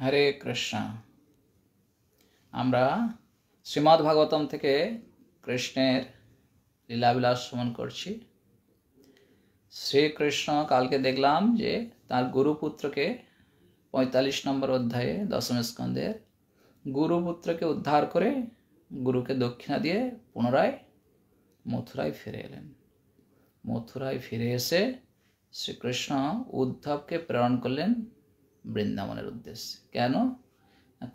হরে কৃষ্ণ। আমরা শ্রীমদ্ ভাগবতম থেকে কৃষ্ণের লীলাবিলাস শ্রবণ করছি। শ্রীকৃষ্ণ কালকে দেখলাম যে তার গুরুপুত্রকে 45 নম্বর অধ্যায়ে দশম স্কন্ধের গুরুপুত্রকে উদ্ধার করে গুরুকে দক্ষিণা দিয়ে পুনরায় মথুরায় ফিরে এলেন। মথুরায় ফিরে এসে শ্রীকৃষ্ণ উদ্ধবকে প্রেরণ করলেন বৃন্দাবনের উদ্দেশ্যে। কেন?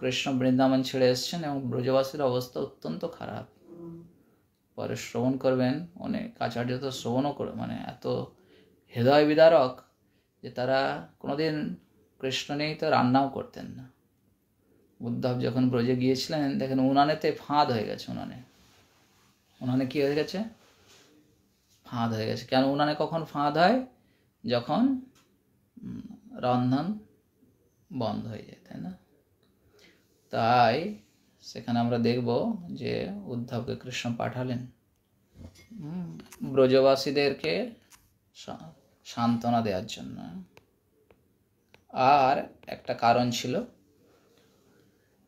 কৃষ্ণ বৃন্দাবন ছেড়ে এসেছেন এবং ব্রজবাসীর অবস্থা অত্যন্ত খারাপ। পরে শ্রবণ করবেন, অনেক আচার্য তো শ্রবণও করে এত হৃদয় বিদারক যে তারা কোনোদিন কৃষ্ণ নেই তো রান্নাও করতেন না। উদ্ধব যখন ব্রজে গিয়েছিলেন দেখেন উনানেতে ফাঁদ হয়ে গেছে। উনানে কি হয়ে গেছে? ফাঁদ হয়ে গেছে। কেন উনানে কখন ফাঁদ হয়? যখন রন্ধন বন্ধ হয়ে যায়, তাই না? তাই সেখানে আমরা দেখব যে উদ্ধবকে কৃষ্ণ পাঠালেন ব্রজবাসীদেরকে সান্ত্বনা দেওয়ার জন্য। আর একটা কারণ ছিল,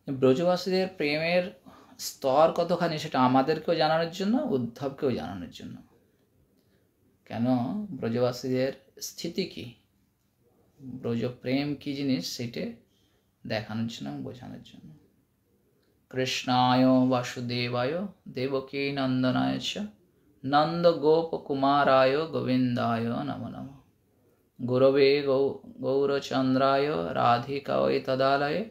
ব্রজবাসীদের প্রেমের স্তর কতখানি সেটা আমাদেরকেও জানানোর জন্য, উদ্ধবকেও জানানোর জন্য। কেন? ব্রজবাসীদের স্থিতি কি, ব্রজ প্রেম কি জিনিস সেটা দেখানোর জন্য, বোঝানোর জন্য। কৃষ্ণায় বাসুদেবায় দেবকী নন্দনায় চ নন্দ গোপ কুমারায় গোবিন্দায় নমো নমঃ। গুরবে গৌরচন্দ্রায় রাধিকায় তদালয়ে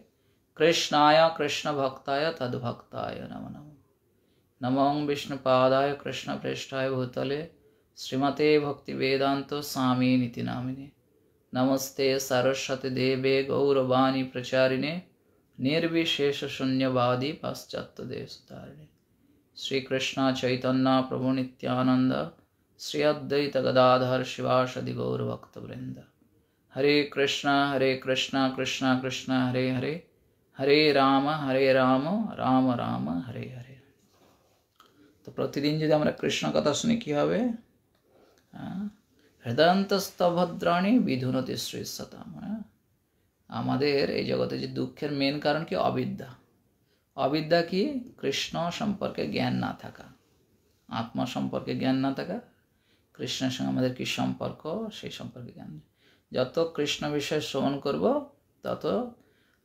কৃষ্ণায় কৃষ্ণ ভক্তায় তদ্ভক্তায় নমো নমঃ। নমঃ বিষ্ণুপাদায় কৃষ্ণপৃষ্ঠায় ভূতলে শ্রীমতে ভক্তিবেদান্ত স্বামী নীতি নামিনে। নমস্তে সরস্বতী দেবে গৌরবাণী প্রচারিণে निर्विशेष शून्यवादी पाश्चात्य देश तारिणे। श्री कृष्ण चैतन्य प्रभु नित्यानंद श्री अद्वैत गदाधर शिवासदि गौर भक्त वृंद। हरे कृष्णा कृष्णा कृष्णा हरे हरे, हरे राम राम राम हरे हरे। तो प्रतिदिन यदि আমরা কৃষ্ণ কথা শুনি কি হবে? হৃদয়ন্তস্থ ভদ্রাণী বিধুনতি শ্রীসতাম। আমাদের এই জগতে যে দুঃখের মেন কারণ কি? অবিদ্যা। অবিদ্যা কি? কৃষ্ণ সম্পর্কে জ্ঞান না থাকা, আত্মা সম্পর্কে জ্ঞান না থাকা, কৃষ্ণের সঙ্গে আমাদের কি সম্পর্ক সেই সম্পর্কে জ্ঞান। যত কৃষ্ণ বিষয় শ্রবণ করব তত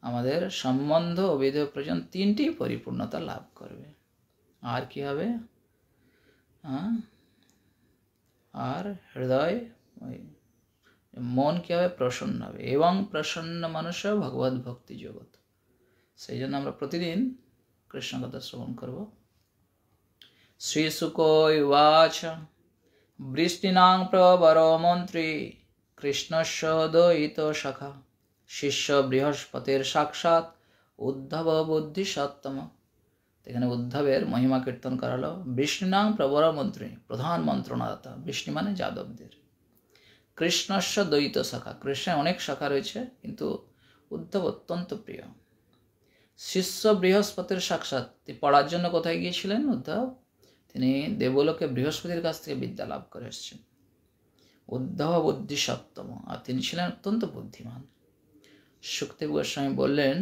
আমাদের সম্বন্ধ অবিধেয় প্রয়োজন তিনটি পরিপূর্ণতা লাভ করবে। আর কি হবে? আর হৃদয় মন কি হবে? প্রসন্ন হবে। এবং প্রসন্ন মানুষ ভগবত ভক্তি জগৎ। সেই জন্য আমরা প্রতিদিন কৃষ্ণ কথা শ্রবণ করব। শ্রী শুক উবাচ বৃষ্টিনাং প্রবর মন্ত্রী কৃষ্ণস্য দ্বৈত সখা শিষ্য বৃহস্পতির সাক্ষাৎ উদ্ধব বুদ্ধি সত্তম। এখানে উদ্ধবের মহিমা কীর্তন করা হলো। বৃষ্টিনাং প্রবর মন্ত্রী, প্রধান মন্ত্রণাদাতা। বৃষ্টি মানে যাদবদের। কৃষ্ণস্য দ্বৈত শাখা, কৃষ্ণের অনেক শাখা রয়েছে কিন্তু উদ্ধব অত্যন্ত প্রিয়। শিষ্য বৃহস্পতির সাক্ষাৎ, পড়ার জন্য কোথায় গিয়েছিলেন উদ্ধব? তিনি দেবলোকে বৃহস্পতির কাছ থেকে বিদ্যা লাভ করে এসেছেন। উদ্ধব বুদ্ধি সপ্তম, আর তিনি ছিলেন অত্যন্ত বুদ্ধিমান। শুকদেব গোস্বামী বললেন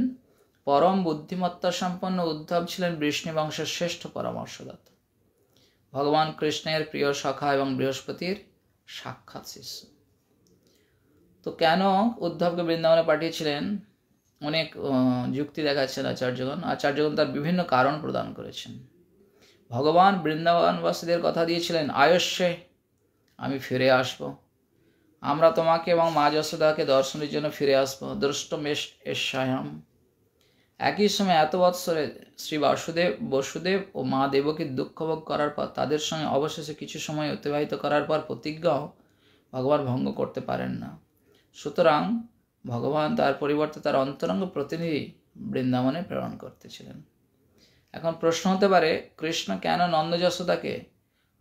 পরম বুদ্ধিমত্তা সম্পন্ন উদ্ধব ছিলেন বৃষ্ণি বংশের শ্রেষ্ঠ পরামর্শদাতা, ভগবান কৃষ্ণের প্রিয় সখা এবং বৃহস্পতির সাক্ষাৎ শিষ্য। তো কেন উদ্ধবকে বৃন্দাবনে পাঠিয়েছিলেন? অনেক যুক্তি দেখাচ্ছেন আচার্যগণ তার বিভিন্ন কারণ প্রদান করেছেন। ভগবান বৃন্দাবনবাসীদের কথা দিয়েছিলেন আয়স্যে, আমি ফিরে আসব, আমরা তোমাকে এবং মা যশোদাকে দর্শনের জন্য ফিরে আসবো। দ্রষ্টমেশ এসায়াম। একই সময় এত বৎসরে শ্রী বসুদেব ও মা দেবকীর দুঃখভোগ করার পর তাদের সঙ্গে অবশেষে কিছু সময় অতিবাহিত করার পর প্রতিজ্ঞাও ভগবান ভঙ্গ করতে পারেন না। সুতরাং ভগবান তার পরিবর্তে তার অন্তরঙ্গ প্রতিনিধি বৃন্দাবনে প্রেরণ করতেছিলেন। এখন প্রশ্ন হতে পারে কৃষ্ণ কেন নন্দ যশোদাকে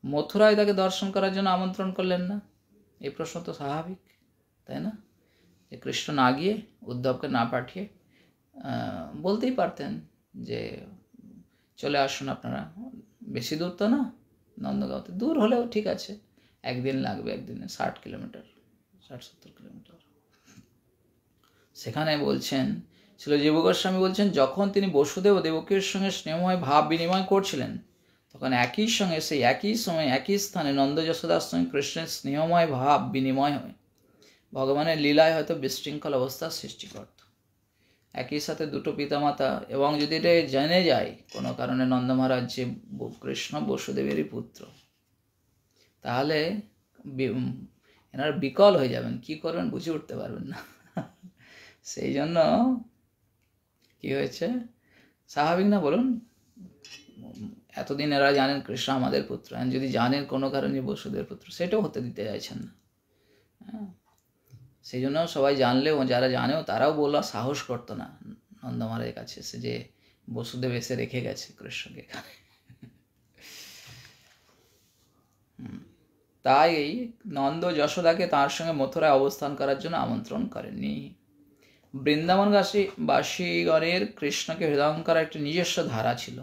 মথুরায় তাকে দর্শন করার জন্য আমন্ত্রণ করলেন না? এই প্রশ্ন তো স্বাভাবিক, তাই না? যে কৃষ্ণ না গিয়ে, উদ্ধবকে না পাঠিয়ে বলতেই পারতেন যে চলে আসুন আপনারা, বেশি দূর তো না, নন্দগাঁওতে দূর হলেও ঠিক আছে, একদিন লাগবে, একদিনে 60 কিলোমিটার 60-70 কিলোমিটার। সেখানে বলছেন ছিল জীব গোস্বামী বলছেন, যখন তিনি বসুদেব ও দেবকীর সঙ্গে স্নেহময় ভাব বিনিময় করছিলেন, তখন একই সঙ্গে সেই একই সময় একই স্থানে নন্দ যশোদার সঙ্গে কৃষ্ণের স্নেহময় ভাব বিনিময় হয় ভগবানের লীলায় হয়তো বিশৃঙ্খল অবস্থার সৃষ্টি করত। একই সাথে দুটো পিতামাতা, এবং যদি এটা জেনে যায় কোনো কারণে নন্দ মহারাজ যে কৃষ্ণ বসুদেবেরই পুত্র, তাহলে এনারা বিকল হয়ে যাবেন, কি করবেন বুঝে উঠতে পারবেন না। সেই জন্য কি হয়েছে, স্বাভাবিক না বলুন? এতদিন এরা জানেন কৃষ্ণ আমাদের পুত্র, যদি জানেন কোনো কারণে বসুদেবের পুত্র, সেটাও হতে দিতে চাইছেন না। সেই জন্য সবাই জানলেও, যারা জানেও তারাও বলা সাহস করতো না নন্দ মহারাজের কাছে এসে যে বসুদেব এসে রেখে গেছে কৃষ্ণকে এখানে। তাই নন্দ যশোদাকে তার সঙ্গে মথুরায় অবস্থান করার জন্য আমন্ত্রণ করেননি। বৃন্দাবনবাসীগণের কৃষ্ণকে হৃদয়ঙ্গম করার একটি নিজস্ব ধারা ছিল,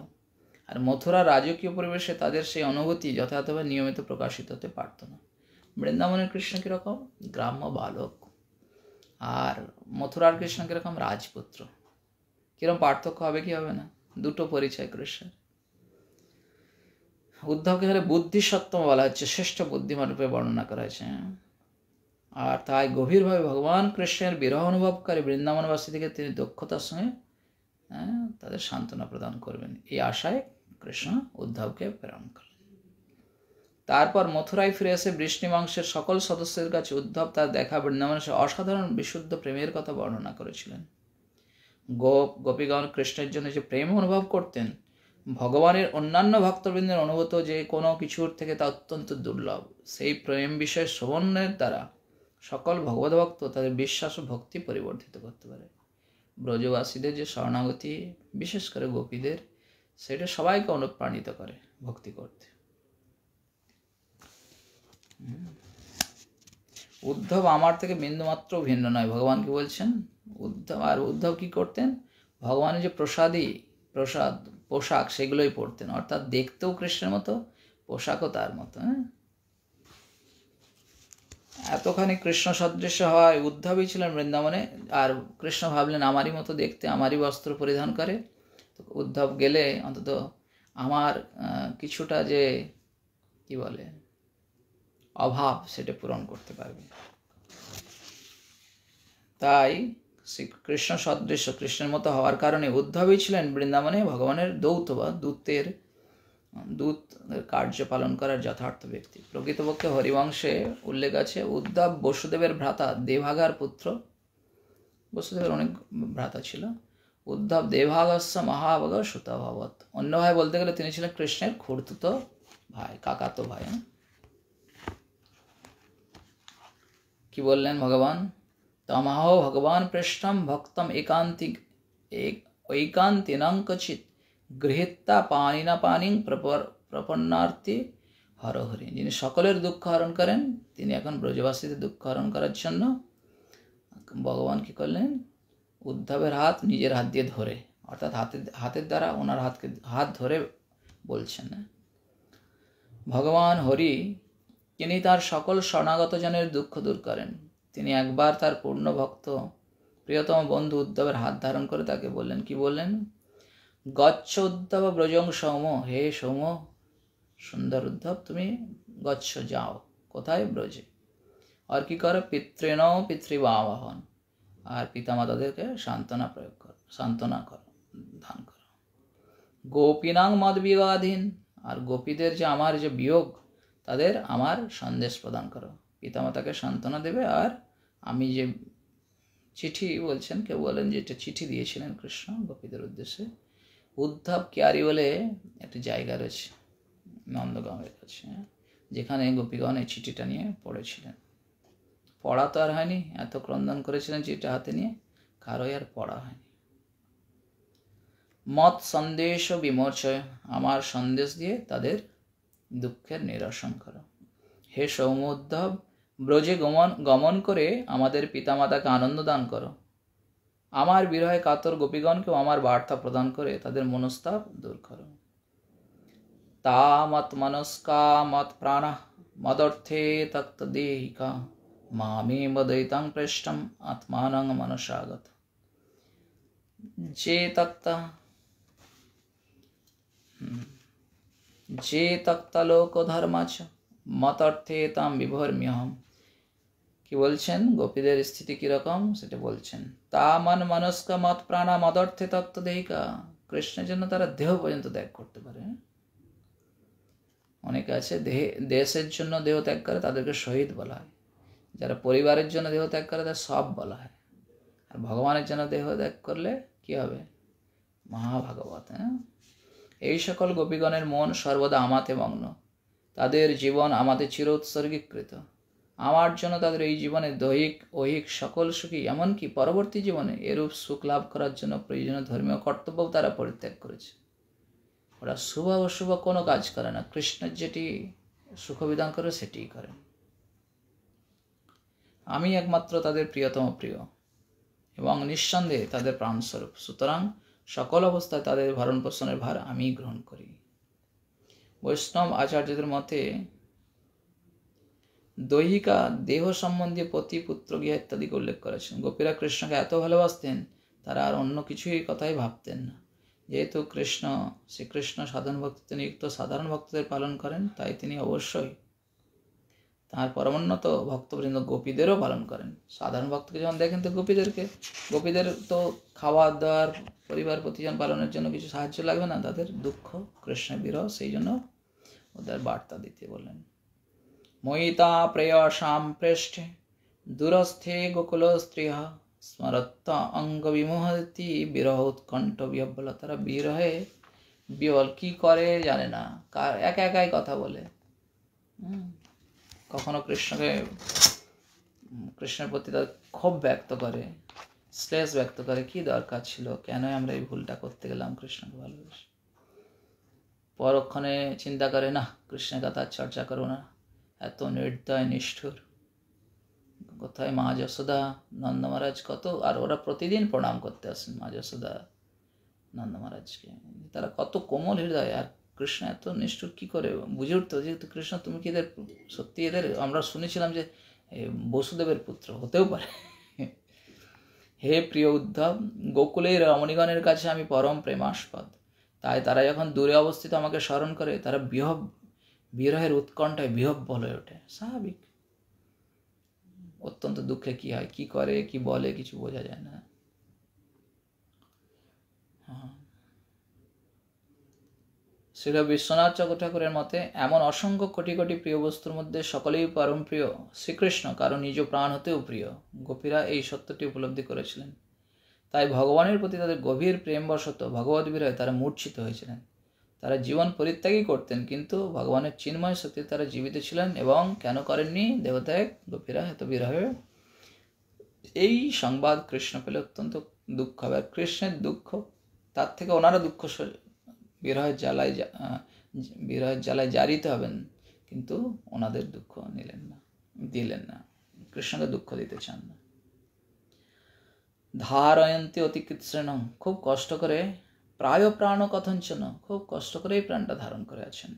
আর মথুরা রাজকীয় পরিবেশে তাদের সেই অনুভূতি যথাযথভাবে নিয়মিত প্রকাশিত হতে পারত না। বৃন্দাবনের কৃষ্ণ কীরকম? গ্রাম্য বালক, আর মথুরার কৃষ্ণ কীরকম? রাজপুত্র। কিরকম পার্থক্য হবে কি হবে না? দুটো পরিচয় কৃষ্ণের। উদ্ধবকে এখানে বুদ্ধিসত্ত্ব বলা হচ্ছে, শ্রেষ্ঠ বুদ্ধিমান রূপে বর্ণনা করা হয়েছে। আর তাই গভীরভাবে ভগবান কৃষ্ণের বিরহ অনুভবকারী বৃন্দাবনবাসী থেকে তিনি দক্ষতার সঙ্গে তাদের সান্ত্বনা প্রদান করবেন, এই আশায় কৃষ্ণ উদ্ধবকে প্রেরণ করলেন। তারপর মথুরায় ফিরে এসে বৃষ্ণিবংশের সকল সদস্যদের কাছে উদ্ধব তার দেখা বৃন্দাবনের অসাধারণ বিশুদ্ধ প্রেমের কথা বর্ণনা করেছিলেন। গোপীগণ কৃষ্ণের জন্য যে প্রেম অনুভব করতেন, ভগবানের অন্যান্য ভক্তবৃন্দের অনুভূত যে কোনো কিছুর থেকে তা অত্যন্ত দুর্লভ। সেই প্রেম বিষয়ে শ্রবণের দ্বারা সকল ভগবত ভক্ত তাদের বিশ্বাস ও ভক্তি পরিবর্ধিত করতে পারে। ব্রজবাসীদের যে শরণাগতি, বিশেষ করে গোপীদের, সেটা সবাইকে অনুপ্রাণিত করে ভক্তি করতে। উদ্ধব আমার থেকে বিন্দুমাত্র ভিন্ন নয়, ভগবান কি বলছেন? উদ্ধব কি করতেন? ভগবানের যে পোশাক সেগুলোই পরতেন, অর্থাৎ দেখতেও কৃষ্ণের মতো, পোশাকও তার মতো। এতখানি কৃষ্ণ সদৃশ্য হওয়ায় উদ্ধবই ছিলেন বৃন্দাবনে, আর কৃষ্ণ ভাবলেন আমারই মতো দেখতে, আমারই বস্ত্র পরিধান করে, তো উদ্ধব গেলে অন্তত আমার কিছুটা যে কি বলে অভাব, সেটা পূরণ করতে পারবে। তাই কৃষ্ণ সদৃশ্য, কৃষ্ণের মতো হওয়ার কারণে উদ্ধবই ছিলেন বৃন্দাবনে ভগবানের দূত বা দূতের কার্য পালন করার যথার্থ ব্যক্তি। প্রকৃতপক্ষে হরিবংশে উল্লেখ আছে, উদ্ধব বসুদেবের ভ্রাতা দেভাগার পুত্র। বসুদেবের অনেক ভ্রাতা ছিল। উদ্ধব দেভাগস্য মহাভাগ সুতভবৎ। অন্য ভাই বলতে গেলে তিনি ছিলেন কৃষ্ণের খুড়তুতো ভাই, কাকাতো ভাই। কি বললেন ভগবান? তমাহ ভগবান পৃষ্ঠম ভক্তম ঐকান্তিনং কচিত গৃহীতা পানিনা পানিং প্রপন্নার্থী হরহরি। যিনি সকলের দুঃখ হরণ করেন, তিনি এখন ব্রজবাসীদের দুঃখ হরণ করার জন্য ভগবান কি করলেন? উদ্ধবের হাত নিজের হাত দিয়ে ধরে, অর্থাৎ হাতের দ্বারা ওনার হাত ধরে বলছেন, ভগবান হরি তিনি তার সকল শরণাগত জনের দুঃখ দূর করেন। তিনি একবার তার পূর্ণ ভক্ত প্রিয়তম বন্ধু উদ্ধবের হাত ধারণ করে তাকে বললেন, কি বললেন? গচ্ছ উদ্ধব ব্রজং সৌম। হে সৌম, সুন্দর উদ্ধব, তুমি গচ্ছ, যাও। কোথায়? ব্রজে। আর কি করো? পিতৃণ পিতৃবাহন, আর পিতামাতাদেরকে সান্ত্বনা দান করো। গোপীনাং মদ বিবাধীন, আর গোপীদের যে আমার যে বিয়োগ, তাদের আমার সন্দেশ প্রদান করো। পিতামাতাকে সান্ত্বনা দেবে, আর আমি যে চিঠি বলছেন, কেউ বলেন যে এটা চিঠি দিয়েছিলেন কৃষ্ণ গোপীদের উদ্দেশ্যে। উদ্ধব কিয়ারি বলে একটা জায়গা রয়েছে নন্দগাঁওয়ের কাছে, যেখানে গোপীগণ এই চিঠিটা নিয়ে পড়েছিলেন। পড়া তো আর হয়নি, এত ক্রন্দন করেছিলেন চিঠিটা হাতে নিয়ে, কারোই আর পড়া হয়নি। মত সন্দেশ বিমোচয়, আমার সন্দেশ দিয়ে তাদের দুঃখের নিরসন করো। হে সৌম উদ্ধব, ব্রজে গমন করে আমাদের পিতামাতাকে আনন্দ দান করো। আমার বিরহে কাতর গোপীগণকেও আমার বার্তা প্রদান করে তাদের মনস্তাপ দূর করো। তা মত মনস্কা মত প্রাণা মদর্থে তক্ত দেহিকা মামে মদয়িতাং পৃষ্ঠম আত্মানং মনসাগত। যে তক্তা লোক ধর্মাচ মতর্থে তাম বিভর্ম্যহম। কি বলছেন, গোপীদের স্থিতি কিরকম সেটা বলছেন। তা মন মনস্ক মত প্রাণা মদর্থে তত্ত্ব দেহিকা। কৃষ্ণের জন্য তারা দেহ পর্যন্ত ত্যাগ করতে পারে। অনেকে আছে দেশের জন্য দেহ ত্যাগ করে, তাদেরকে শহীদ বলা হয়। যারা পরিবারের জন্য দেহ ত্যাগ করে তাদের সব বলা হয়। আর ভগবানের জন্য দেহ ত্যাগ করলে কি হবে, মহাভাগবত। এই সকল গোপীগণের মন সর্বদা আমাতে মগ্ন, তাদের জীবন আমাতে চির উৎসর্গীকৃত। আমার জন্য তাদের এই জীবনে দৈহিক ঐহিক সকল সুখী, এমনকি পরবর্তী জীবনে এরূপ সুখ লাভ করার জন্য প্রয়োজনীয় ধর্মীয় কর্তব্যও তারা পরিত্যাগ করেছে। ওরা শুভ অশুভ কোনো কাজ করে না, কৃষ্ণের যেটি সুখবিধান করে সেটিই করেন। আমি একমাত্র তাদের প্রিয়তম প্রিয় এবং নিঃসন্দেহে তাদের প্রাণস্বরূপ। সুতরাং সকল অবস্থায় তাদের ভরণ পোষণের ভার আমি গ্রহণ করি। বৈষ্ণব আচার্যদের মতে দৈহিকা দেহ সম্বন্ধীয় পতি পুত্র গৃহ ইত্যাদিকে উল্লেখ করেছেন। গোপীরা কৃষ্ণকে এত ভালোবাসতেন, তারা আর অন্য কিছুই কথাই ভাবতেন না। যেহেতু শ্রীকৃষ্ণ সাধারণ ভক্তিতে নিযুক্ত সাধারণ ভক্তদের পালন করেন, তাই তিনি অবশ্যই তার পরমোন্নত ভক্তবৃন্দ গোপীদেরও পালন করেন। সাধারণ ভক্তকে যখন দেখেন তো গোপীদের তো খাওয়া দাওয়ার পরিবার প্রতিজন পালনের জন্য কিছু সাহায্য লাগবে না, তাদের দুঃখ কৃষ্ণের বিরহ, সেই জন্য ওদের বার্তা দিতে বললেন। ময়িতা প্রেয়সাম পৃষ্ঠে দূরস্থে গোকুল স্ত্রিয় স্মরত্তা অঙ্গ বিমোহতি বিরহ উৎকণ্ঠ বিহ্বল। তারা বিরহে বিহ্বল, কি করে জানে না, একা একাই কথা বলে। কখনো কৃষ্ণের প্রতি তার ক্ষোভ ব্যক্ত করে, শ্লেষ ব্যক্ত করে, কি দরকার ছিল, কেন আমরা এই ভুলটা করতে গেলাম কৃষ্ণকে ভালোবেসে। পরক্ষণে চিন্তা করে, না, কৃষ্ণের কথা চর্চা করো না, এত নির্দয় নিষ্ঠুর। কোথায় মা যশোদা, নন্দ মহারাজ কত, আর ওরা প্রতিদিন প্রণাম করতে আসেন মা যশোদা নন্দ মহারাজকে। তারা কত কোমল হৃদয়, আর কৃষ্ণ এত নিষ্ঠুর কি করে বুঝে উঠতো যে কৃষ্ণ তুমি কি এদের সত্যি, এদের আমরা শুনেছিলাম যে বসুদেবের পুত্র হতেও পারে। হে প্রিয় উদ্ধব, গোকুলের রমণীগণের কাছে আমি পরম প্রেমাস্পদ, তাই তারা যখন দূরে অবস্থিত আমাকে স্মরণ করে, তারা বিরহের উৎকণ্ঠায় বিহ্বল হয়ে ওঠে। স্বাভাবিক, অত্যন্ত দুঃখে কি হয়, কি করে, কি বলে, কিছু বোঝা যায় না। শ্রীল বিশ্বনাথ চক্র ঠাকুরের মতে এমন অসংখ্য কোটি কোটি প্রিয় বস্তুর মধ্যে সকলেই পরম প্রিয় শ্রীকৃষ্ণ কারণ নিজ প্রাণ হতেও প্রিয়। গোপীরা এই সত্যটি উপলব্ধি করেছিলেন, তাই ভগবানের প্রতি তাদের গভীর প্রেমবশত ভগবত বিরহে তারা মূর্ছিত হয়েছিলেন। তারা জীবন পরিত্যাগই করতেন, কিন্তু ভগবানের চিন্ময় শক্তি তারা জীবিত ছিলেন। এবং কেন করেননি দেহত্যাগ গোপীরা এত বিরহে? এই সংবাদ কৃষ্ণ পেলে অত্যন্ত দুঃখ হবে। আর কৃষ্ণের দুঃখ, তার থেকে ওনারা দুঃখ বিরহের জ্বালায় জারিতে হবেন, কিন্তু ওনাদের দুঃখ দিলেন না, কৃষ্ণকে দুঃখ দিতে চান না। ধারয়ন্তি অতি কৃৎস্রেণ, খুব কষ্ট করে, প্রায় প্রাণ কথঞ্চন, খুব কষ্ট করে এই প্রাণটা ধারণ করে আছেন।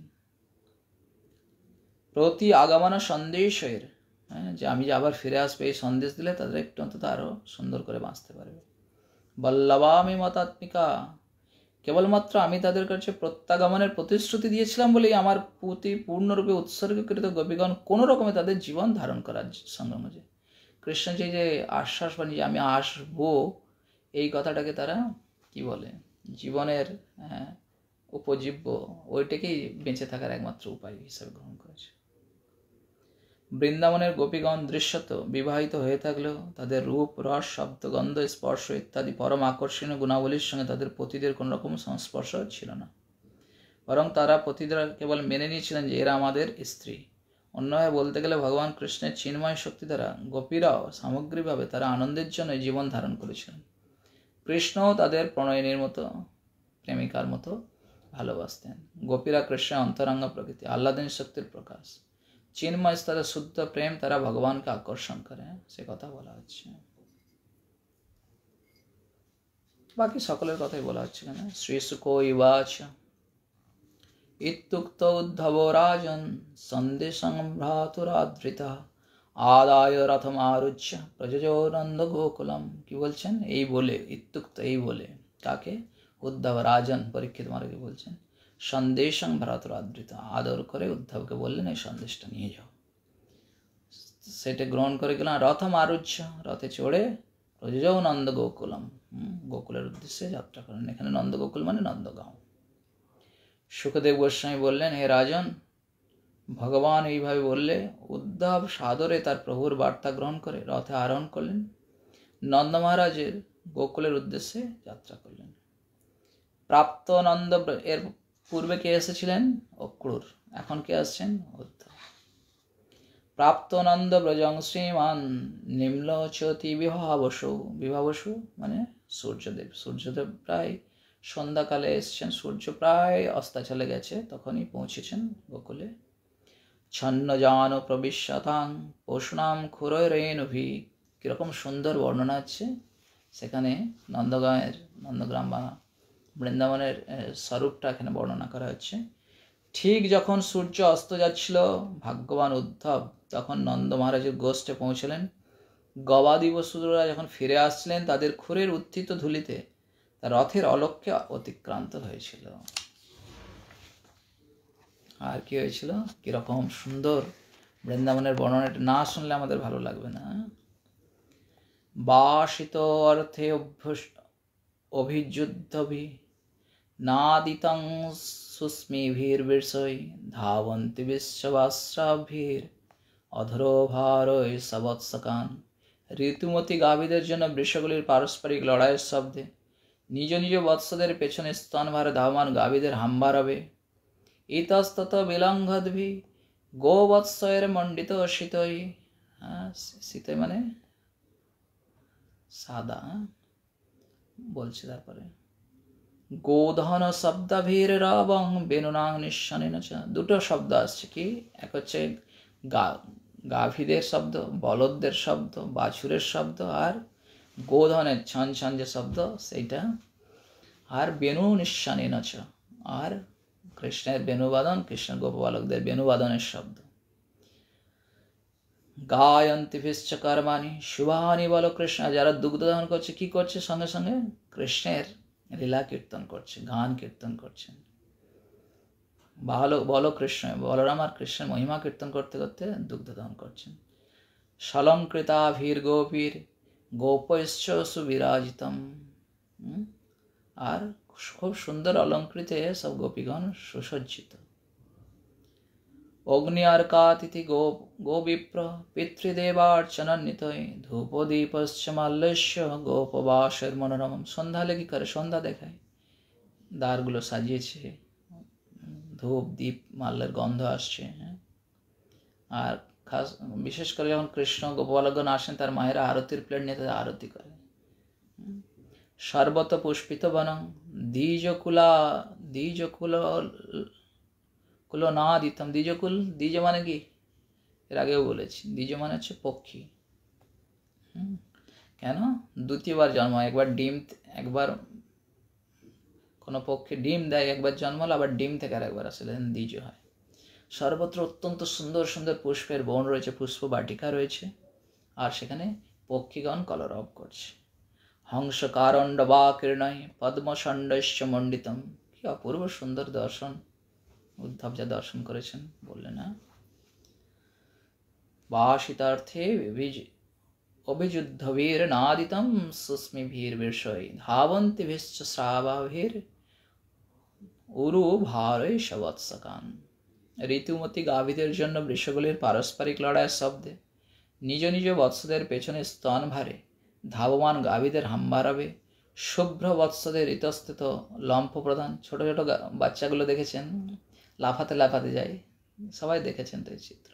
প্রতি আগমন সন্দেশের, যে আমি যে আবার ফিরে আসবে এই সন্দেশ দিলে তাদের একটু অন্তত আরো সুন্দর করে বাঁচতে পারবে। বল্লভামি মতাত্মিকা, কেবলমাত্র আমি তাদের কাছে প্রত্যাগমনের প্রতিশ্রুতি দিয়েছিলাম বলেই আমার প্রতি পূর্ণরূপে উৎসর্গীকৃত গোপীগণ কোনো রকমে তাদের জীবন ধারণ করার সংগ্রামে কৃষ্ণ যে আশ্বাস বাণী যে আমি আসবো, এই কথাটাকে তারা কি বলে জীবনের উপজীব্য, ওইটাকেই বেঁচে থাকার একমাত্র উপায় হিসাবে গ্রহণ করেছে। বৃন্দাবনের গোপীগণ দৃশ্যত বিবাহিত হয়ে থাকলেও তাদের রূপ, রস, শব্দ, গন্ধ, স্পর্শ ইত্যাদি পরম আকর্ষণীয় গুণাবলীর সঙ্গে তাদের পতিদের কোনো রকম সংস্পর্শ ছিল না। বরং তারা পতিরা কেবল মেনে নিয়েছিলেন যে এরা আমাদের স্ত্রী। অন্যভাবে বলতে গেলে ভগবান কৃষ্ণের চিন্ময় শক্তি দ্বারা গোপীরাও সামগ্রিকভাবে তারা আনন্দের জন্য জীবন ধারণ করেছিলেন। কৃষ্ণও তাদের প্রণয়িনীর মতো, প্রেমিকার মতো ভালোবাসতেন। গোপীরা কৃষ্ণের অন্তরঙ্গ প্রকৃতি, আহ্লাদিনী শক্তির প্রকাশ, চিন্ময় স্তরে শুদ্ধ প্রেম, তারা ভগবানকে আকর্ষণ করে, সে কথা বলা হচ্ছে। বাকি সকলের কথাই বলা হচ্ছে কেন। শ্রী শুক ইবাচ ইত্যুক্ত উদ্ধব রাজন সন্দেশং ভ্রাতুরাদৃতঃ আদায় রথম আরুচ্য প্রযোজো নন্দ গোকুলম। কি বলছেন? এই বলে, ইত্যুক্ত এই বলে, কাকে? উদ্ধব রাজন পরীক্ষিত মহারাজকে বলছেন। সন্দেশং ভরতরাদৃত, আদর করে উদ্ধবকে বললেন এই সন্দেশটা নিয়ে যাও। সেটা গ্রহণ করে গেলাম। রথম আরুচ্য, রথে চড়ে প্রযোজো নন্দ গোকুলম, গোকুলের উদ্দেশ্যে যাত্রা করেন। এখানে নন্দ গোকুল মানে নন্দগাঁও। সুখদেব গোস্বামী বললেন, হে রাজন, ভগবান এইভাবে বললে উদ্ধব সাদরে তার প্রভুর বার্তা গ্রহণ করে রথে আরোহণ করলেন, নন্দ মহারাজের গোকুলের উদ্দেশ্যে যাত্রা করলেন। প্রাপ্ত নন্দ, এর পূর্বে কে এসেছিলেন? অক্রূর। এখন কে আসছেন? উদ্ধব। প্রাপ্ত নন্দ ব্রজং শ্রীমান নিম্লোচতি বিভাবসু। বিভাবসু মানে সূর্যদেব। সূর্যদেব প্রায় সন্ধ্যাকালে এসছেন, সূর্য প্রায় অস্তাচলে গেছে, তখনই পৌঁছেছেন গোকুলে। ছন্ন জান প্রবিশ্যতাং পশুনাম খুরৈরেণুভি। কিরকম সুন্দর বর্ণনা আছে সেখানে। নন্দগ্রাম বা বৃন্দাবনের স্বরূপটা এখানে বর্ণনা করা হচ্ছে। ঠিক যখন সূর্য অস্ত যাচ্ছিল, ভাগ্যবান উদ্ধব তখন নন্দ মহারাজের গোষ্ঠে পৌঁছলেন। গবাদি পশুরা যখন ফিরে আসছিলেন, তাদের খুরের উত্থিত ধুলিতে তার রথের অলক্ষ্যে অতিক্রান্ত হয়েছিল। আর কি হয়েছিল? কিরকম সুন্দর বৃন্দাবনের বর্ণনাটা না শুনলে আমাদের ভালো লাগবে না। বাসিত অর্থে অভিযুদ্ধভি নাদিতং সুস্মিভির বিষয় ধাবন্তি বিশ্ববাস্রাভির অধরোভারয় সবৎসকান। ঋতুমতী গাভীদের জন্য বৃষগুলির পারস্পরিক লড়াইয়ের শব্দে নিজ নিজ বৎসদের পেছনে স্তনভারে ধাবমান গাভীদের হাম্বারবে। ইতস্তত বিলঙ্ঘদ্ভি গোবৎসয়ের মণ্ডিত শীতই। শীতই মানে সাদা। বলছে তারপরে গোধন শব্দাভীর রবং বেনুনাং নিঃশানেন। দুটো শব্দ আসছে। কি? এক হচ্ছে গাভীদের শব্দ, বলদদের শব্দ, বাছুরের শব্দ, আর গোধনের ছন ছন যে শব্দ সেইটা, আর বেনু নিঃশানেন, আর কৃষ্ণের বেনুবাদন, কৃষ্ণের গোপবালকদের বেনুবাদনের শব্দ। গায়ন্তি ভিশ্চ কর্মাণি শুভানি। বলো কৃষ্ণ, যারা দুগ্ধ দহন করছে কি করছে? সঙ্গে সঙ্গে কৃষ্ণের লীলা কীর্তন করছে, গান কীর্তন করছেন। বলো কৃষ্ণ, বলরাম আর কৃষ্ণের মহিমা কীর্তন করতে করতে দুগ্ধ দহন করছেন। সলঙ্কৃতা ভীর গোপীর গোপৈশ্চ সুবিরাজিতম। আর খুব সুন্দর অলঙ্কৃতে সব গোপীগণ সুসজ্জিত। অগ্নি অর্কাতিথি গোবিপ্র পিতৃদেবার্চনান্বিতই ধূপদীপশ্চ মাল্যস্য গোপবাসের মনোরম। সন্ধ্যা লেগে করে সন্ধ্যা দেখায়, দ্বারগুলো সাজিয়েছে, ধূপ দ্বীপ মাল্যের গন্ধ আসছে। আর খাস বিশেষ করে যখন কৃষ্ণ গোপবালকগণ আসেন, তার মায়েরা আরতির প্লেট নিয়ে তাদের আরতি করে। সর্বত পুষ্পিত বনং দ্বিজকুল না দিতাম। দ্বিজকুল, দ্বিজ মানে কি? এর আগেও বলেছি, দ্বিজ মানে হচ্ছে পক্ষী। কেন? দ্বিতীয়বার জন্ম হয়। একবার ডিম, একবার কোনো পক্ষী ডিম দেয়, একবার জন্মালো, আবার ডিম থেকে আর একবার আসলে দ্বিজ হয়। সর্বত্র অত্যন্ত সুন্দর সুন্দর পুষ্পের বন রয়েছে, পুষ্প বাটিকা রয়েছে, আর সেখানে পক্ষীগণ কলরব করছে। হংস কারণ্ড বা কীর্ণয় পদ্মষণ্ডস্য মণ্ডিতম। কি অপূর্ব সুন্দর দর্শন উদ্ধব যা দর্শন করেছেন, বললেন না? বাসিতার্থে অভিযুদ্ধভীর নাদিতম সুস্মিভীর বিষয় ধাবন্তি ভিশ্চ শ্রাবাভীর উরু ভারয় সবৎসকান। ঋতুমতী গাভীদের জন্য বৃষগুলির পারস্পরিক লড়াইয়ের শব্দে নিজ নিজ বৎসদের পেছনে স্তন ভারে ধাবমান গাভীদের হাম্বারাবে। শুভ্র বৎসদের ইতস্থিত লম্ফ প্রদান। ছোট ছোট বাচ্চাগুলো দেখেছেন, লাফাতে লাফাতে যায়, সবাই দেখেছেন তো এই চিত্র।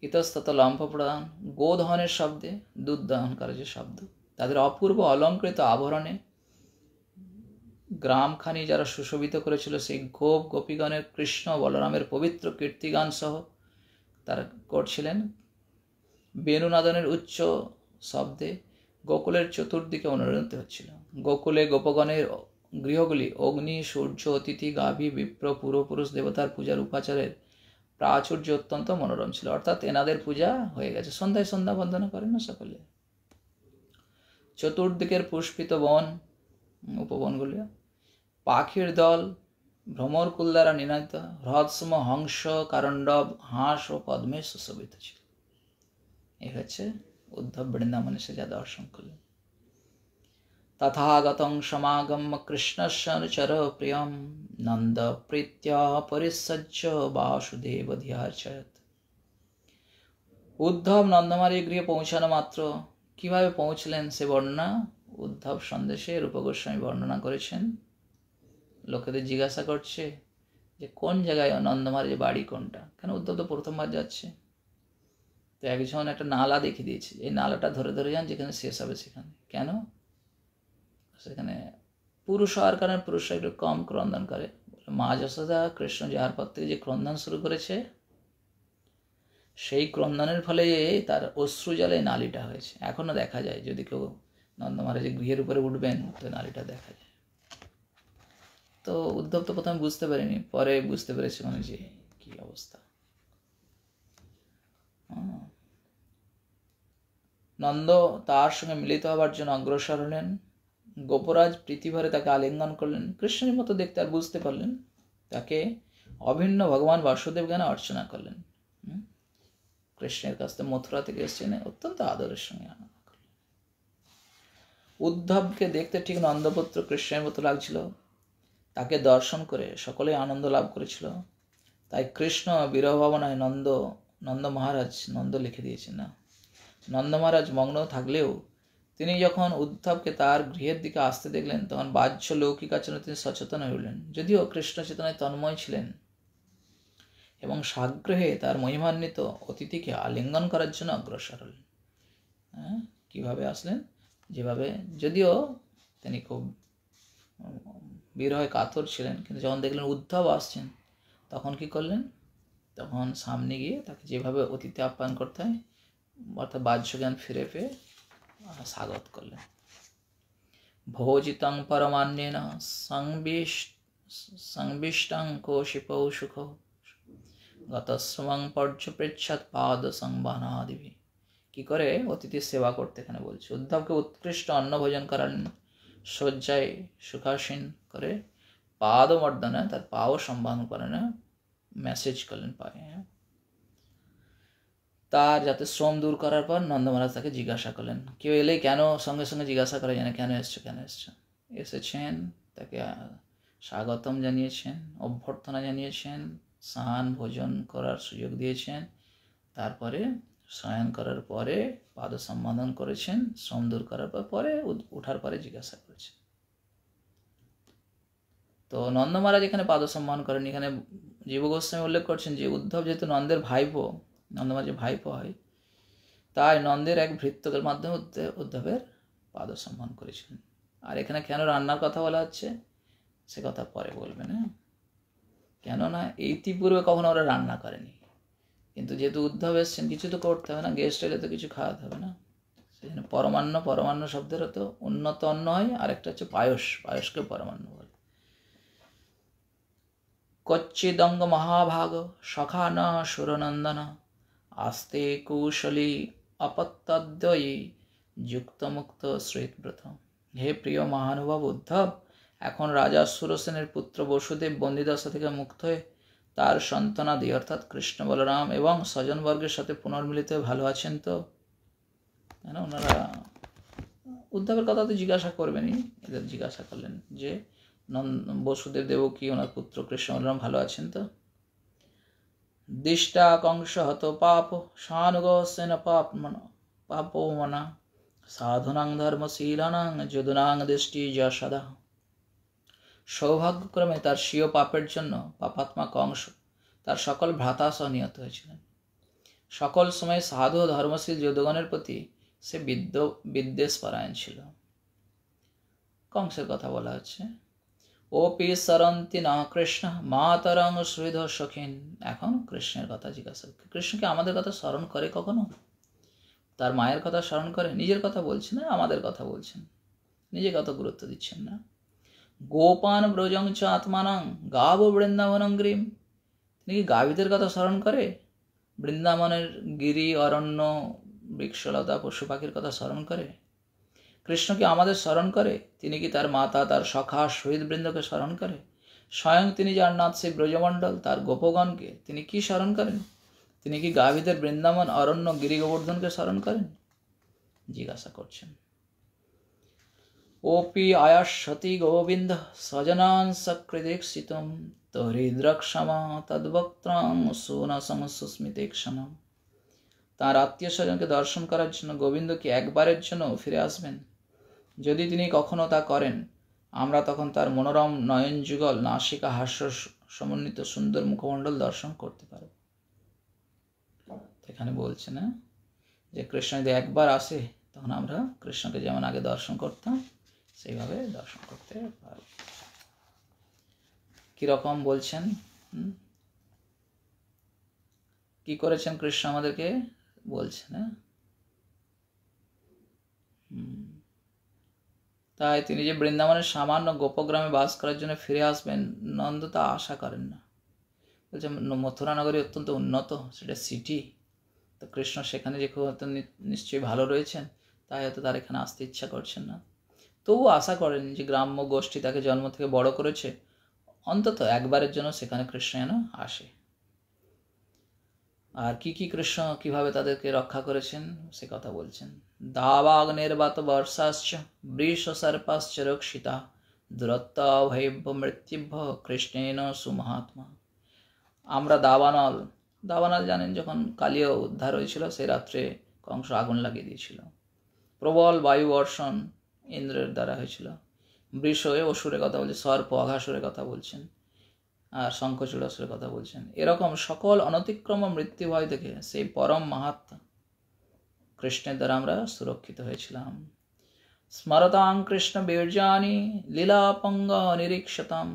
ইতস্তত লম্ফ প্রদান গোধনের শব্দে, দুধ দহন করে যে শব্দ, তাদের অপূর্ব অলঙ্কৃত আভরণে গ্রামখানি যারা সুশোভিত করেছিল, সেই গোপীগণের কৃষ্ণ বলরামের পবিত্র কীর্তিগান সহ তারা করছিলেন। বেণুনাদনের উচ্চ শব্দে গোকুলের চতুর্দিকে অনুরণিত হচ্ছিল। গোকুলে গোপগণের গৃহগুলি অগ্নি, সূর্য, অতিথি, গাভী, বিপ্র, পূর্বপুরুষ দেবতার পূজার উপাচারের প্রাচুর্য অত্যন্ত মনোরম ছিল, অর্থাৎ এনাদের পূজা হয়ে গেছে। সন্ধ্যায় সন্ধ্যা বন্দনা করেন না সকলে। চতুর্দিকের পুষ্পিত বন, উপবনগুলি, পাখির দল, ভ্রমরকুল দ্বারা নিনাদিত, হ্রদসম হংস, কারণ্ডব, হাঁস ও পদ্মে সুশোভিত ছিল। এই হচ্ছে উদ্ধব বৃন্দাবনে সে যা দর্শন করলেন। তথাগতং সমাগম্য কৃষ্ণস্য অনুচর প্রিয়ম নন্দ প্রীত্য়া পরিসজ্জ বাসুদেব ধ্যার্চয়ত। উদ্ধব নন্দমারি গৃহে পৌঁছানো মাত্র কিভাবে পৌঁছলেন সে বর্ণনা উদ্ধব সন্দেশে রূপ গোস্বামী বর্ণনা করেছেন। লোকেদের জিজ্ঞাসা করছে যে কোন জায়গায় নন্দমারি যে বাড়ি কোনটা, কেন উদ্ধব তো প্রথমবার যাচ্ছে। তো একজন একটা নালা দেখিয়ে দিয়েছে, এই নালাটা ধরে ধরে যান, যেখানে শেষ হবে সেখানে। কেন? সেখানে পুরুষ হওয়ার কারণে পুরুষরা একটু কম ক্রন্দন করে। মা যশোদা কৃষ্ণ যাওয়ার পর থেকে যে ক্রন্দন শুরু করেছে, সেই ক্রন্দনের ফলে তার অশ্রু জলে নালীটা হয়েছে। এখনো দেখা যায়, যদি কেউ নন্দ মহারাজের গৃহের উপরে উঠবেন তো নালীটা দেখা যায়। তো উদ্ধব তো প্রথমে বুঝতে পারেনি, পরে বুঝতে পেরেছে মানে যে কি অবস্থা। নন্দ তার সঙ্গে মিলিত হবার জন্য অগ্রসর হলেন। গোপরাজ প্রীতিভরে তাকে আলিঙ্গন করলেন, কৃষ্ণের মতো দেখতে আর বুঝতে পারলেন। তাকে অভিন্ন ভগবান বাসুদেব জ্ঞানে অর্চনা করলেন। কৃষ্ণের কাছ থেকে মথুরা থেকে এসছেন, অত্যন্ত আদরের সঙ্গে আনন্দ করলেন। উদ্ধবকে দেখতে ঠিক নন্দপুত্র কৃষ্ণের মতো লাগছিল। তাকে দর্শন করে সকলে আনন্দ লাভ করেছিল। তাই কৃষ্ণ বিরহ ভাবনায় নন্দ মহারাজ, নন্দ লিখে দিয়েছেন না, নন্দ মহারাজ মগ্ন থাকলেও তিনি যখন উদ্ধবকে তার গৃহের দিকে আসতে দেখলেন, তখন বাহ্য লৌকিক আচরণে তিনি সচেতন হয়ে উঠলেন। যদিও কৃষ্ণ চেতনায় তন্ময় ছিলেন এবং সাগ্রহে তার মহিমান্বিত অতিথিকে আলিঙ্গন করার জন্য অগ্রসর হলেন। কিভাবে আসলেন? যেভাবে, যদিও তিনি খুব বিরহে কাতর ছিলেন, কিন্তু যখন দেখলেন উদ্ধব আসছেন, তখন কি করলেন? তখন সামনে গিয়ে তাকে যেভাবে অতিথি আপ্যায়ন করতে হয়, অর্থাৎ বাহ্য জ্ঞান ফিরে পেয়ে স্বাগত করলেন। ভোজিতং পরমান্যেন সংবিষ্টং কৌশিপৌ সুখ গতস্বং পর্যপৃচ্ছৎ পাদ সংবানাদিভি। কি করে অতিথির সেবা করতে এখানে বলছে। উদ্ধবকে উৎকৃষ্ট অন্ন ভোজন করালেন, শয্যায় সুখাসীন করে পাদমর্দনে, তার পাও সম্মান করেন, মেসেজ করলেন পায়ে। তার যাতে শ্রম দূর করার পর নন্দ মহারাজ তাকে জিজ্ঞাসা করলেন। কেউ এলে কেন সঙ্গে সঙ্গে জিজ্ঞাসা করে জানে, কেন এসছো, কেন এসছো। এসেছেন, তাকে স্বাগতম জানিয়েছেন, অভ্যর্থনা জানিয়েছেন, স্নান ভোজন করার সুযোগ দিয়েছেন, তারপরে শয়ন করার পরে পাদ সম্বোধন করেছেন, শ্রম দূর করার পরে উঠার পরে জিজ্ঞাসা করেছেন। তো নন্দ মহারাজ এখানে পাদ সম্মান করেন। এখানে জীব গোস্বামী উল্লেখ করছেন যে উদ্ধব যেহেতু নন্দের ভাইপো, নন্দ মহারাজের ভাইপো হয়, তাই নন্দের এক ভৃত্যকের মাধ্যমে উদ্ধবের পাদ সম্মান করেছিলেন। আর এখানে কেন রান্নার কথা বলা হচ্ছে সে কথা পরে বলবেন। কেননা ইতিপূর্বে কখনো ওরা রান্না করেনি, কিন্তু যেহেতু উদ্ধব এসছেন কিছু তো করতে হবে না, গেস্ট এলে তো কিছু খাওয়াতে হবে না। সেই জন্য পরমান্ন শব্দেরও তো উন্নত অন্ন হয়, আর একটা হচ্ছে পায়সকে পরমান্ন বলে। কচ্চিদঙ্গ মহাভাগ সখা ন সুরনন্দন আস্তে কৌশলী অপত্যদ্বয়ী যুক্তমুক্ত শ্রীতব্রত। হে প্রিয় মহানুভব উদ্ধব, এখন রাজা সুরসেনের পুত্র বসুদেব বন্দিদশা থেকে মুক্ত হয়ে তার সন্তানাদি অর্থাৎ কৃষ্ণ বলরাম এবং স্বজনবর্গের সাথে পুনর্মিলিত হয়ে ভালো আছেন তো? কেন ওনারা উদ্ধবের কথা তো জিজ্ঞাসা করবেনই, এদের জিজ্ঞাসা করলেন যে বসুদেব দেবকী ওনার পুত্র কৃষ্ণ বলরাম ভালো আছেন তো? দিষ্টা কংস হত পাপ সানুগ সেন পাপো মনা সাধুনাং ধর্মশীলানাং যদুনাং দৃষ্টি যশদা। সৌভাগ্যক্রমে তার স্বীয় পাপের জন্য পাপাত্মা কংস তার সকল ভ্রাতা সহ নিহত হয়েছিলেন। সকল সময় সাধু ও ধর্মশীল যদুগণের প্রতি সে বিদ্বেষপরায়ণ ছিল। কংসের কথা বলা হচ্ছে। ওপি সরন্তি না কৃষ্ণ মাতরং শ্রীধ সখিন। এখন কৃষ্ণের কথা জিজ্ঞাসা, কৃষ্ণকে আমাদের কথা স্মরণ করে কখনো? তার মায়ের কথা স্মরণ করে? নিজের কথা বলছেন না, আমাদের কথা বলছেন, নিজে কত গুরুত্ব দিচ্ছেন না। গোপান ব্রজং চ আত্মানং গাব বৃন্দাবনং গ্রীম। তিনি কি গাভীদের কথা স্মরণ করে? বৃন্দাবনের গিরি, অরণ্য, বৃক্ষলতা, পশু পাখির কথা স্মরণ করে? কৃষ্ণ কি আমাদের স্মরণ করে? তিনি কি তার মাতা, তার সখা, শহীদ বৃন্দকে স্মরণ করে? স্বয়ং তিনি যার নাথ সেই ব্রজমণ্ডল, তার গোপগণকে তিনি কি স্মরণ করেন? তিনি কি গাভীদের, বৃন্দাবন, অরণ্য, গিরি গোবর্ধনকে স্মরণ করেন? জিজ্ঞাসা করছেন। ওপি আয়াসতি গোবিন্দ স্বজনান সকৃদীক্ষিতম তহৃদ্রক্ষমা তদ্বক্ত্রাং সুনসম সুস্মিতেক্ষণম। তাঁর আত্মীয় স্বজনকে দর্শন করার জন্য গোবিন্দ কি একবারের জন্য ফিরে আসবেন? যদি তিনি কখনো তা করেন, আমরা তখন তার মনোরম নয়ন যুগল, নাসিকা হাস্য সমন্বিত সুন্দর মুখমণ্ডল দর্শন করতে পারব। এখানে বলছে না যে কৃষ্ণ যদি একবার আসে, তখন আমরা কৃষ্ণকে যেমন আগে দর্শন করতাম সেইভাবে দর্শন করতে পারব। কিরকম বলছেন? কি করেছেন কৃষ্ণ আমাদেরকে বলছেন। তাই তিনি যে বৃন্দাবনের সামান্য গোপগ্রামে বাস করার জন্য ফিরে আসবেন, নন্দ তা আশা করেন না। বলছে মথুরা নগরী অত্যন্ত উন্নত, সেটা সিটি, তো কৃষ্ণ সেখানে যে খুব নিশ্চয়ই ভালো রয়েছেন, তাই হয়তো তার এখানে আসতে ইচ্ছা করছেন না। তবু আশা করেন যে গ্রাম্য গোষ্ঠী তাকে জন্ম থেকে বড় করেছে, অন্তত একবারের জন্য সেখানে কৃষ্ণ যেন আসে। আর কি কৃষ্ণ কিভাবে তাদেরকে রক্ষা করেছেন সে কথা বলছেন। দাবাগ নির্বাত বর্ষাশ্চ বৃষ সর্পাশ্চ রক্ষিতা দূরত্ব ভৈব মৃত্যুভ্য কৃষ্ণেন সুমহাত্মা। আমরা দাবানল জানেন, যখন কালীয় উদ্ধার হয়েছিল সেই রাত্রে কংস আগুন লাগিয়ে দিয়েছিল। প্রবল বায়ু বর্ষণ ইন্দ্রের দ্বারা হয়েছিল। বৃষ অসুরের কথা বলছে, সর্প অঘাসুরের কথা বলছেন, আর শঙ্খচূড়াসুরের কথা বলছেন। এরকম সকল অনতিক্রম মৃত্যু ভয় থেকে সেই পরম মাহাত্মা কৃষ্ণের দ্বারা আমরা সুরক্ষিত হয়েছিলাম। স্মরতাং কৃষ্ণ বীর্যানি লীলাপঙ্গ নিরীক্ষতাম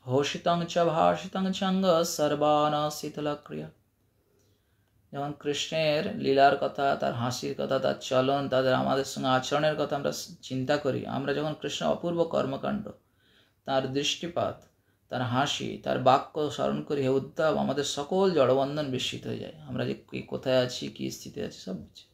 হোষিতং চ ভাষিতং চঙ্গ সর্বান শীতলক্রিয়া। যেমন কৃষ্ণের লীলার কথা, তার হাসির কথা, তার চলন, তাদের আমাদের সঙ্গে আচরণের কথা আমরা চিন্তা করি, আমরা যখন কৃষ্ণ অপূর্ব কর্মকাণ্ড, তার দৃষ্টিপাত, তার হাসি, তার বাক্য স্মরণ করি, হে উদ্ধব, আমাদের সকল জড়বন্ধন বিস্মিত হয়ে যায়। আমরা যে কোথায় আছি, কি স্থিতি আছি, সব বুঝি।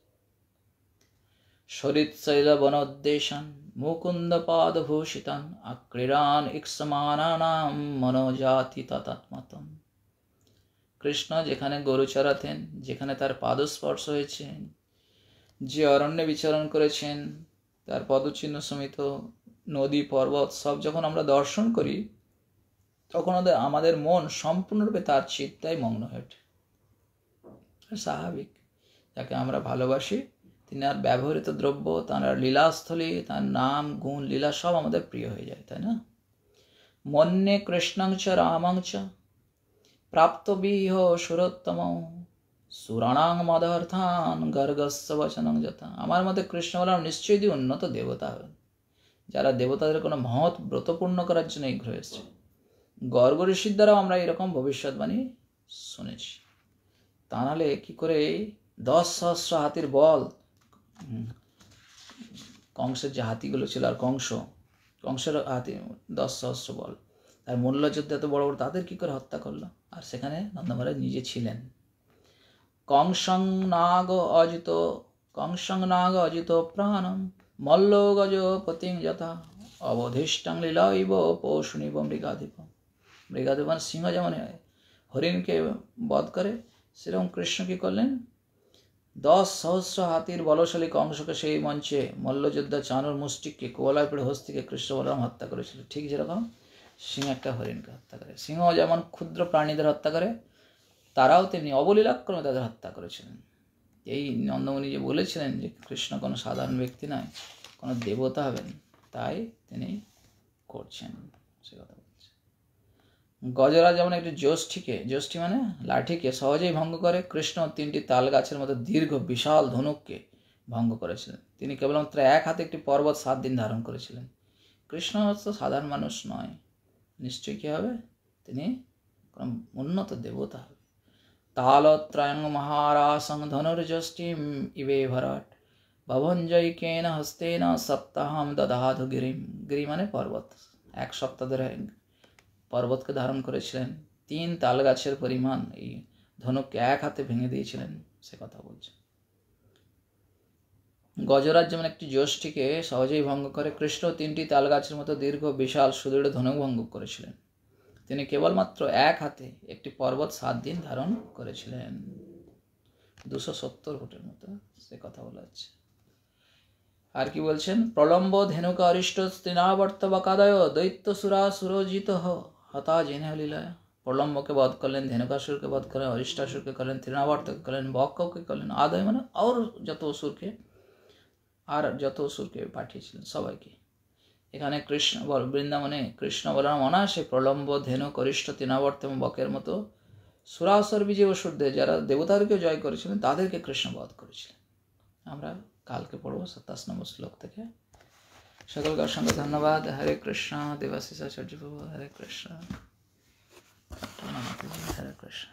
শৈল বনোদ্দেশান মুকুন্দ পাদভূষিতান আক্রীড়ান ইক্ষমানানাম মনোজাতি ততাত্মতম। কৃষ্ণ যেখানে গরু চড়াতেন, যেখানে তার পাদস্পর্শ হয়েছে, যে অরণ্যে বিচরণ করেছেন, তার পদচিহ্ন সমেত নদী, পর্বত সব যখন আমরা দর্শন করি, তখন আমাদের মন সম্পূর্ণরূপে তার চিত্তায় মগ্ন হয়ে ওঠে। স্বাভাবিক, যাকে আমরা ভালোবাসি, তিনি আর ব্যবহৃত দ্রব্য, তার লীলাস্থলী, তার নাম, গুণ, লীলা সব আমাদের প্রিয় হয়ে যায়, তাই না? মন্যে কৃষ্ণং চ রামং চ প্রাপ্ত বিহ সুরোত্তম সুরাণাং মদার্থান গর্গস্য বচনং যথা। আমার মতে কৃষ্ণ বললাম নিশ্চয়ই উন্নত দেবতা হবেন, যারা দেবতাদের কোনো মহৎ ব্রতপূর্ণ করার জন্য এগিয়ে এসেছে। গর্গ ঋষির দ্বারাও আমরা এরকম ভবিষ্যৎবাণী শুনেছি। তা নাহলে কি করে 10,000 হাতির বল, কংসের যে হাতিগুলো ছিল, আর কংসের হাতি 10,000 বল, তার মল্লযুদ্ধে এত বড় বড়, তাদের কি করে হত্যা করলো? আর সেখানে নন্দ মহারাজ নিজে ছিলেন। কংসং নাগ অজিত প্রাণম মল্ল গজ পতিং যথা অবধিষ্টাং লীলাইব পৌষুনিব মৃগাধিপ। মৃগাধিপন সিংহ যেমন হরিণকে বধ করে, সেরকম কৃষ্ণ কি করলেন? 10,000 হাতির বলশালী কংসকে সেই মঞ্চে মল্লযোদ্ধা চানুর মুষ্টিককে কোলায় পড়ে হস্তিকে কৃষ্ণ বলরাম হত্যা করেছিল। ঠিক যেরকম সিংহ একটা হরিণকে হত্যা করে। সিংহ যেমন ক্ষুদ্র প্রাণীদের হত্যা করে, তারাও তেমনি অবলীলাক্রমে তাদের হত্যা করেছিলেন। এই নন্দমুনি যে বলেছিলেন যে কৃষ্ণ কোনো সাধারণ ব্যক্তি নয়, কোনো দেবতা হবেন, তাই তিনি করছেন, সে কথা বলছে। গজরা যেমন একটি জ্যোষ্ঠী মানে লাঠিকে সহজেই ভঙ্গ করে, কৃষ্ণ 3টি তাল গাছের মতো দীর্ঘ বিশাল ধনুককে ভঙ্গ করেছিলেন। তিনি কেবলমাত্র এক হাতে একটি পর্বত 7 দিন ধারণ করেছিলেন। কৃষ্ণ তো সাধারণ মানুষ নয়, নিশ্চয়ই কি হবে? তিনি কোনো উন্নত দেবতা হবে। তালত্রয়ং মহারাসং ধনুর্যষ্টিম ইবে ভরাট ভভঞ্জৈকেন হস্তেন সপ্তাহম দদাধু গিরিম। গিরি মানে পর্বত। 1 সপ্তাহ ধরে পর্বতকে ধারণ করেছিলেন। 3 তাল গাছের পরিমাণ এই ধনুককে এক হাতে ভেঙে দিয়েছিলেন, সে কথা বলছে। গজরাজ যেমন একটি যষ্টিকে সহজেই ভঙ্গ করে, কৃষ্ণ 3টি তাল গাছের মতো দীর্ঘ বিশাল সুদৃঢ় ধনুক ভঙ্গ করেছিলেন। তিনি কেবলমাত্র এক হাতে একটি পর্বত 7 দিন ধারণ করেছিলেন। 270 ফুটের মতো সে কথা বলা হচ্ছে। আর কি বলছেন? প্রলম্ব ধেনুকা অরিষ্ট তৃণাবর্ত বকাদয় দৈত্য সুরা সুরজিত হতা জেনে লীলায়। প্রলম্বকে বধ করলেন, ধেনুকাসুরকে বধ করলেন, অরিষ্টাসুরকে করলেন, তৃণাবর্তকে করলেন, বককে করলেন, আদয় মানে আর যত অসুরকে পাঠিয়েছিলেন সবাইকে। এখানে কৃষ্ণ বৃন্দাবনে কৃষ্ণ বলরাম অনায়াসে প্রলম্ব, ধেনু, অরিষ্ট, তৃণাবর্ত এবং বকের মতো সুরাসুর বিজয় অসুরদের, যারা দেবতাদেরকে জয় করেছিলেন, তাদেরকে কৃষ্ণ বধ করেছিলেন। আমরা কালকে পড়ব 27 নম্বর শ্লোক থেকে। সকলকে অসংখ্য ধন্যবাদ। হরে কৃষ্ণ। দেবাশিস আচার্য প্রভু। হরে কৃষ্ণ। হরে কৃষ্ণ।